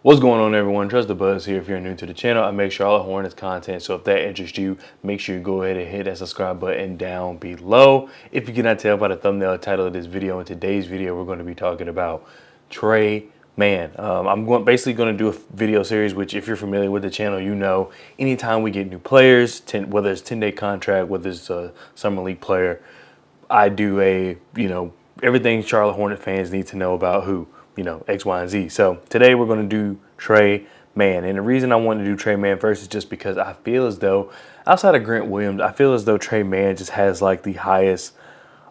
What's going on, everyone? Trust the Buzz here. If you're new to the channel, I make Charlotte Hornets content. So if that interests you, make sure you go ahead and hit that subscribe button down below. If you cannot tell by the thumbnail title of this video, in today's video, we're going to be talking about Tre Mann. Basically going to do a video series, which if you're familiar with the channel, you know, anytime we get new players, whether it's 10-day contract, whether it's a summer league player, I do everything Charlotte Hornet fans need to know about X, Y, and Z. So today we're going to do Tre Mann. And the reason I want to do Tre Mann first is just because I feel as though, outside of Grant Williams, I feel as though Tre Mann just has like the highest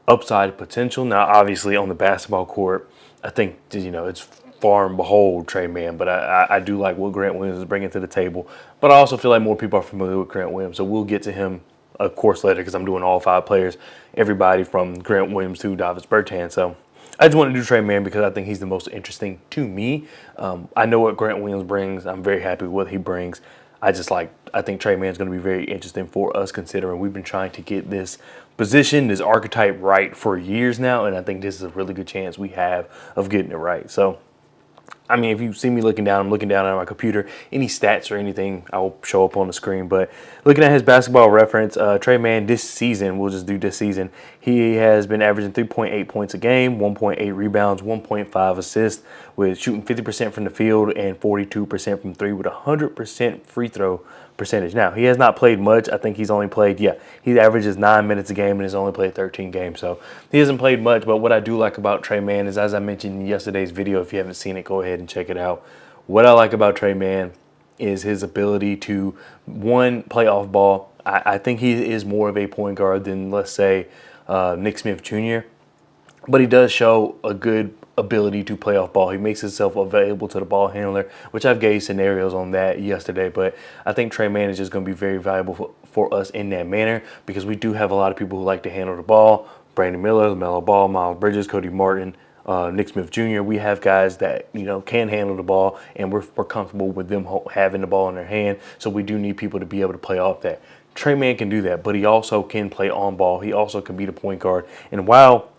upside potential. Now, obviously on the basketball court, I think, it's far and behold Tre Mann, but I do like what Grant Williams is bringing to the table. But I also feel like more people are familiar with Grant Williams, so we'll get to him of course later because I'm doing all 5 players, everybody from Grant Williams to Davis Bertans. So I just want to do Tre Mann because I think he's the most interesting to me. I know what Grant Williams brings. I'm very happy with what he brings. I think Tre Mann is going to be very interesting for us, considering we've been trying to get this position, this archetype right for years now, and I think this is a really good chance we have of getting it right. So I mean, if you see me looking down, I'm looking down at my computer. Any stats or anything, I will show up on the screen. But looking at his basketball reference, Tre Mann this season, we'll just do this season, he has been averaging 3.8 points a game, 1.8 rebounds, 1.5 assists, with shooting 50% from the field and 42% from three, with 100% free throw percentage. Now, he has not played much. I think he's only played, he averages 9 minutes a game and has only played 13 games. So he hasn't played much, but what I do like about Tre Mann is, as I mentioned in yesterday's video, if you haven't seen it, go ahead and check it out. What I like about Tre Mann is his ability to, one, play off ball. I think he is more of a point guard than, let's say, Nick Smith Jr., but he does show a good ability to play off ball. He makes himself available to the ball handler, which I've gave scenarios on that yesterday. But I think Tre Mann is just going to be very valuable for us in that manner, because we do have a lot of people who like to handle the ball. Brandon Miller, LaMelo Ball, Miles Bridges, Cody Martin, Nick Smith Jr. We have guys that can handle the ball, and we're comfortable with them having the ball in their hand. So we do need people to be able to play off that. Tre Mann can do that, but he also can play on ball. He also can be the point guard. And while,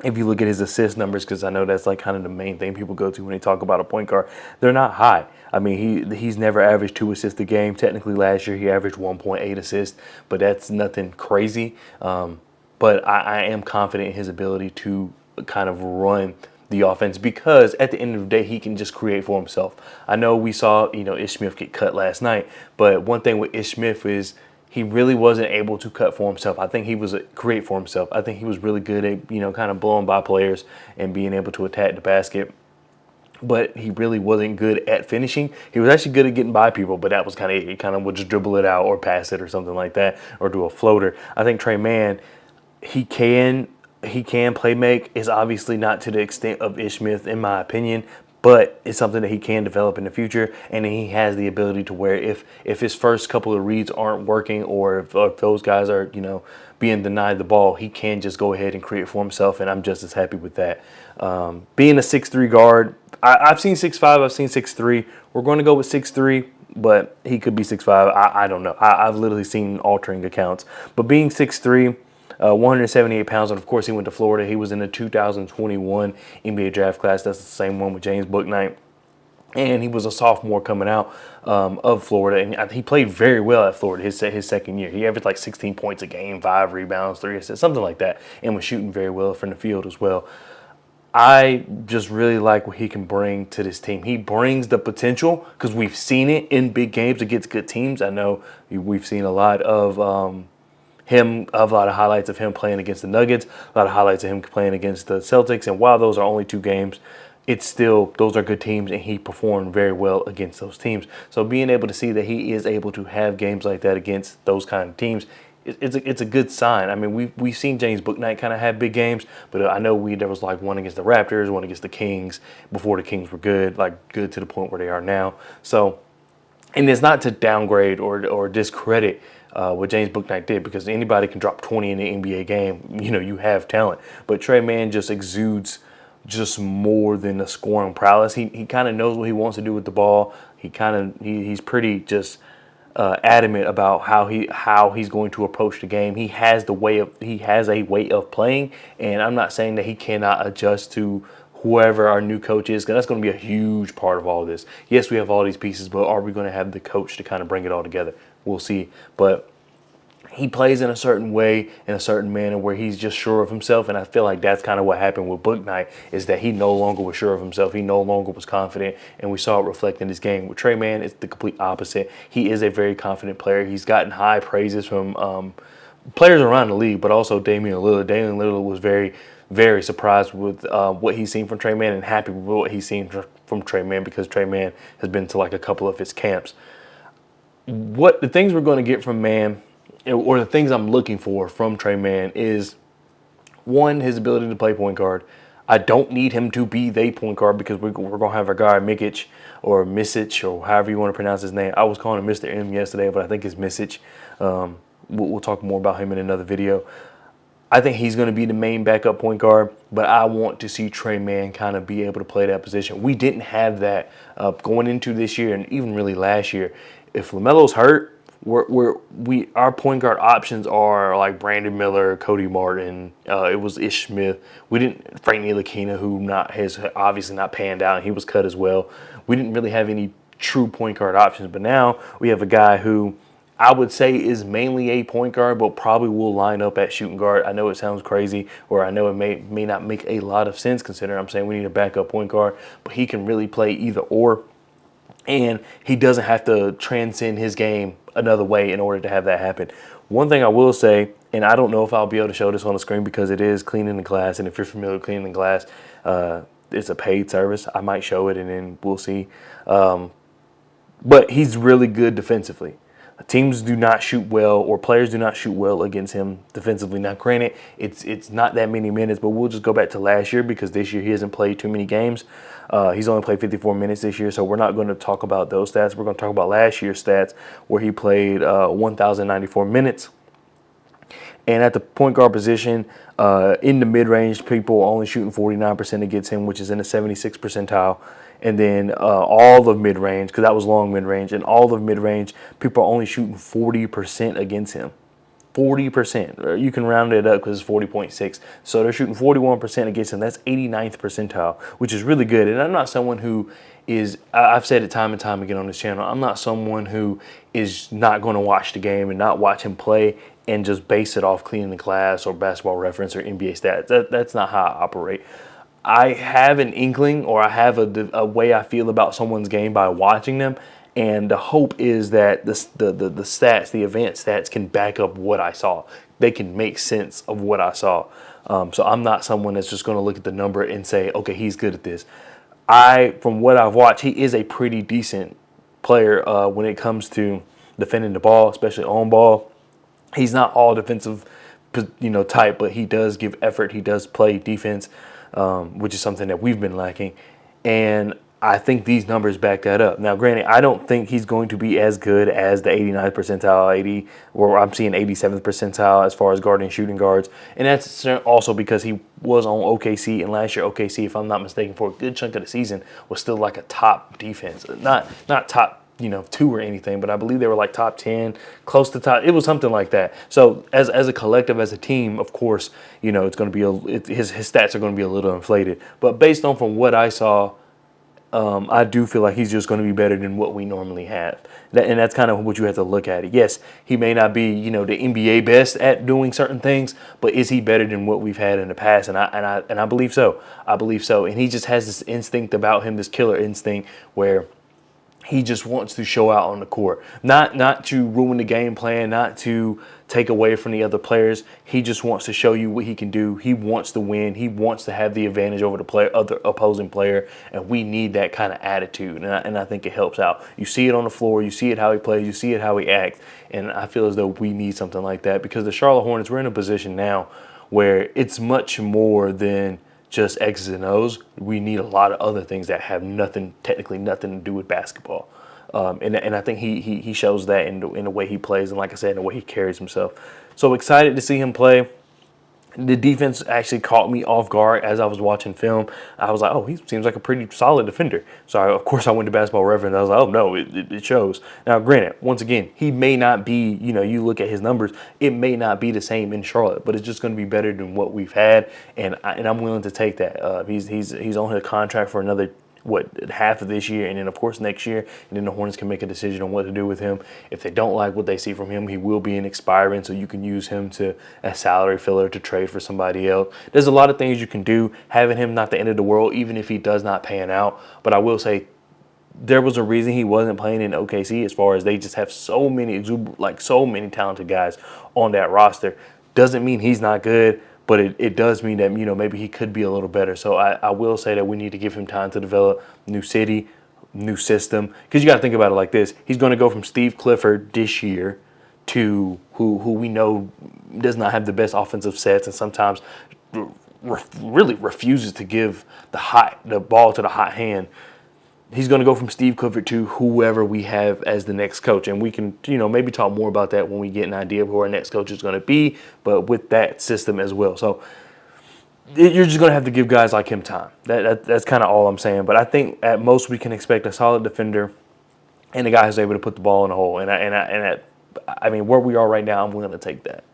if you look at his assist numbers, because I know that's like kind of the main thing people go to when they talk about a point guard, they're not high. I mean, he's never averaged 2 assists a game. Technically, last year he averaged 1.8 assists, but that's nothing crazy. But I am confident in his ability to kind of run the offense, because at the end of the day, he can just create for himself. I know we saw, Ish Smith get cut last night, but one thing with Ish Smith is he really wasn't able to cut for himself. I think he was create for himself. I think he was really good at, kind of blowing by players and being able to attack the basket. But he really wasn't good at finishing. He was actually good at getting by people, but that was kind of it. He kind of would just dribble it out or pass it or something like that, or do a floater. I think Tre Mann, he can play make. It's obviously not to the extent of Ish Smith, in my opinion, but it's something that he can develop in the future, and he has the ability to where if his first couple of reads aren't working, or if those guys are being denied the ball, he can just go ahead and create for himself, and I'm just as happy with that. Being a 6'3" guard, I've seen 6'5", I've seen 6'3". We're going to go with 6'3", but he could be 6'5". I don't know. I've literally seen altering accounts, but being 6'3", 178 pounds, and of course he went to Florida. He was in the 2021 NBA draft class. That's the same one with James Bouknight. And he was a sophomore coming out of Florida, and he played very well at Florida his second year. He averaged like 16 points a game, 5 rebounds, 3 assists, something like that, and was shooting very well from the field as well. I just really like what he can bring to this team. He brings the potential, because we've seen it in big games against good teams. I know we've seen a lot of a lot of highlights of him playing against the Nuggets, a lot of highlights of him playing against the Celtics. And while those are only 2 games, it's still, those are good teams, and he performed very well against those teams. So being able to see that he is able to have games like that against those kind of teams, it's a good sign. I mean, we've seen James Bouknight kind of have big games, but I know there was like one against the Raptors, one against the Kings, before the Kings were good to the point where they are now. So, and it's not to downgrade or discredit what James Bouknight did, because anybody can drop 20 in the NBA game. You have talent. But Tre Mann just exudes just more than a scoring prowess. He kind of knows what he wants to do with the ball. He's pretty just adamant about how he's going to approach the game. He has a way of playing, and I'm not saying that he cannot adjust to whoever our new coach is, because that's going to be a huge part of all of this. Yes, we have all these pieces, but are we going to have the coach to kind of bring it all together? We'll see. But he plays in a certain way, in a certain manner where he's just sure of himself. And I feel like that's kind of what happened with Book Night, is that he no longer was sure of himself. He no longer was confident. And we saw it reflect in his game. With Tre Mann, it's the complete opposite. He is a very confident player. He's gotten high praises from players around the league, but also Damian Lillard. Damian Lillard was very, very surprised with what he's seen from Tre Mann, and happy with what he's seen from Tre Mann, because Tre Mann has been to like a couple of his camps. What the things we're going to get from Mann, or the things I'm looking for from Tre Mann, is one, his ability to play point guard. I don't need him to be the point guard, because we're going to have our guy Mikic, or Misic, or however you want to pronounce his name. I was calling him Mr. M yesterday, but I think it's Misic. We'll talk more about him in another video. I think he's going to be the main backup point guard, but I want to see Tre Mann kind of be able to play that position. We didn't have that going into this year, and even really last year. If LaMelo's hurt, our point guard options are like Brandon Miller, Cody Martin. It was Ish Smith. We didn't Frank Ntilikina, who has obviously not panned out, and he was cut as well. We didn't really have any true point guard options, but now we have a guy who I would say is mainly a point guard, but probably will line up at shooting guard. I know it sounds crazy, or I know it may not make a lot of sense, considering I'm saying we need a backup point guard, but he can really play either or. And he doesn't have to transcend his game another way in order to have that happen. One thing I will say, and I don't know if I'll be able to show this on the screen because it is cleaning the glass, and if you're familiar with cleaning the glass, it's a paid service. I might show it, and then we'll see. But he's really good defensively. Teams do not shoot well, or players do not shoot well against him defensively. Now, granted, it's not that many minutes, but we'll just go back to last year, because this year he hasn't played too many games. He's only played 54 minutes this year, so we're not going to talk about those stats. We're going to talk about last year's stats, where he played 1,094 minutes. And at the point guard position, in the mid-range, people are only shooting 49% against him, which is in the 76th percentile. And then all of mid-range, because that was long mid-range, and all of mid-range, people are only shooting 40% against him. 40%. You can round it up because it's 40.6. So they're shooting 41% against him. That's 89th percentile, which is really good. And I'm not someone who is, I've said it time and time again on this channel, I'm not someone who is not going to watch the game and not watch him play and just base it off cleaning the glass or basketball reference or NBA stats. That's not how I operate. I have an inkling, or I have a way I feel about someone's game by watching them, and the hope is that the stats, the advanced stats, can back up what I saw. They can make sense of what I saw. So I'm not someone that's just going to look at the number and say, okay, he's good at this. From what I've watched, he is a pretty decent player when it comes to defending the ball, especially on ball. He's not all defensive, type, but he does give effort. He does play defense. Which is something that we've been lacking. And I think these numbers back that up. Now, granted, I don't think he's going to be as good as the 89th percentile, or I'm seeing 87th percentile as far as guarding shooting guards. And that's also because he was on OKC, and last year OKC, if I'm not mistaken, for a good chunk of the season, was still like a top defense. Not top 2 or anything, but I believe they were like top 10, close to top. It was something like that. So as a collective, as a team, of course, it's going to be his stats are going to be a little inflated. But based on from what I saw, I do feel like he's just going to be better than what we normally have. And that's kind of what you have to look at it. Yes, he may not be, the NBA best at doing certain things, but is he better than what we've had in the past? And I believe so. I believe so. And he just has this instinct about him, this killer instinct, where he just wants to show out on the court, not to ruin the game plan, not to take away from the other players. He just wants to show you what he can do. He wants to win. He wants to have the advantage over the other opposing player, and we need that kind of attitude. And I think it helps out. You see it on the floor. You see it how he plays. You see it how he acts. And I feel as though we need something like that, because the Charlotte Hornets, we're in a position now where it's much more than just X's and O's. We need a lot of other things that have technically nothing to do with basketball. And I think he shows that in the way he plays, and like I said, in the way he carries himself. So excited to see him play. The defense actually caught me off guard as I was watching film. I was like, oh, he seems like a pretty solid defender. So, of course, I went to Basketball Reference. I was like, oh, no, it shows. Now, granted, once again, he may not be, you look at his numbers, it may not be the same in Charlotte, but it's just going to be better than what we've had. And I'm willing to take that. He's on his contract for another half of this year, and then of course next year, and then the Hornets can make a decision on what to do with him. If they don't like what they see from him, he will be an expiring, so you can use him to as salary filler to trade for somebody else. There's a lot of things you can do. Having him not the end of the world, even if he does not pan out. But I will say there was a reason he wasn't playing in OKC, as far as they just have so many so many talented guys on that roster. Doesn't mean he's not good, but it does mean that, maybe he could be a little better. So I will say that we need to give him time to develop. New city, new system. Because you got to think about it like this. He's going to go from Steve Clifford this year to who we know does not have the best offensive sets, and sometimes really refuses to give the ball to the hot hand. He's going to go from Steve Clifford to whoever we have as the next coach. And we can, maybe talk more about that when we get an idea of who our next coach is going to be, but with that system as well. So you're just going to have to give guys like him time. That's kind of all I'm saying. But I think at most we can expect a solid defender and a guy who's able to put the ball in the hole. I mean, where we are right now, I'm willing to take that.